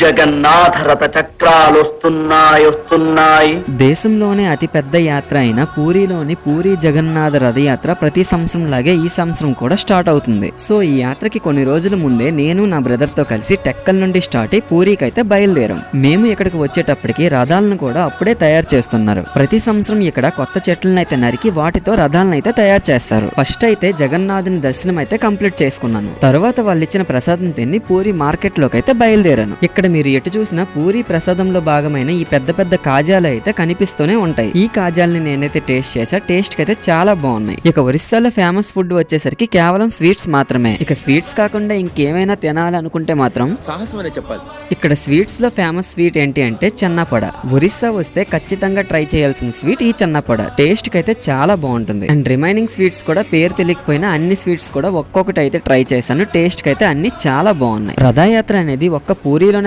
జగన్నాథ రథ చక్రాలు వస్తున్నాయి. దేశంలోనే అతి పెద్ద యాత్ర అయిన పూరిలోని పూరి జగన్నాథ రథయాత్ర ప్రతి సంవత్సరం లాగే ఈ సంవత్సరం కూడా స్టార్ట్ అవుతుంది. సో ఈ యాత్రకి కొన్ని రోజుల ముందే నేను నా బ్రదర్ తో కలిసి టెక్కల్ నుండి స్టార్ట్ అయి పూరికి అయితే బయలుదేరాం. మేము ఇక్కడికి వచ్చేటప్పటికి రథాలను కూడా అప్పుడే తయారు చేస్తున్నారు. ప్రతి సంవత్సరం ఇక్కడ కొత్త చెట్లను అయితే నరికి వాటితో రథాలను అయితే తయారు చేస్తారు. ఫస్ట్ అయితే జగన్నాథుని దర్శనం అయితే కంప్లీట్ చేసుకున్నాను. తర్వాత వాళ్ళు ఇచ్చిన ప్రసాదం తిని పూరి మార్కెట్ లోకి అయితే బయలుదేరాను. ఇక్కడ మీరు ఎటు చూసినా పూరి ప్రసాదంలో భాగమైన ఈ పెద్ద పెద్ద కాజాలు అయితే కనిపిస్తూనే ఉంటాయి. ఈ కాజాలని నేనైతే టేస్ట్ చేసా. టేస్ట్ కి అయితే చాలా బాగున్నాయి. ఇక ఒరిస్సాలో ఫేమస్ ఫుడ్ వచ్చేసరికి కేవలం స్వీట్స్ మాత్రమే. ఇక స్వీట్స్ కాకుండా ఇంకేమైనా తినాలనుకుంటే మాత్రం సాహసమనే చెప్పాలి. ఇక్కడ స్వీట్స్ లో ఫేమస్ స్వీట్ ఏంటి అంటే చెన్నపొడ. ఒరిస్సా వస్తే ఖచ్చితంగా ట్రై చేయాల్సిన స్వీట్ ఈ చెన్నపొడ. టేస్ట్ కి అయితే చాలా బాగుంటుంది. అండ్ రిమైనింగ్ స్వీట్స్ కూడా పేరు తెలియకపోయినా అన్ని స్వీట్స్ కూడా ఒక్కొక్కటి అయితే ట్రై చేశాను. టేస్ట్ కి అయితే అన్ని చాలా బాగున్నాయి. రథయాత్ర అనేది ఒక్క పూరిలో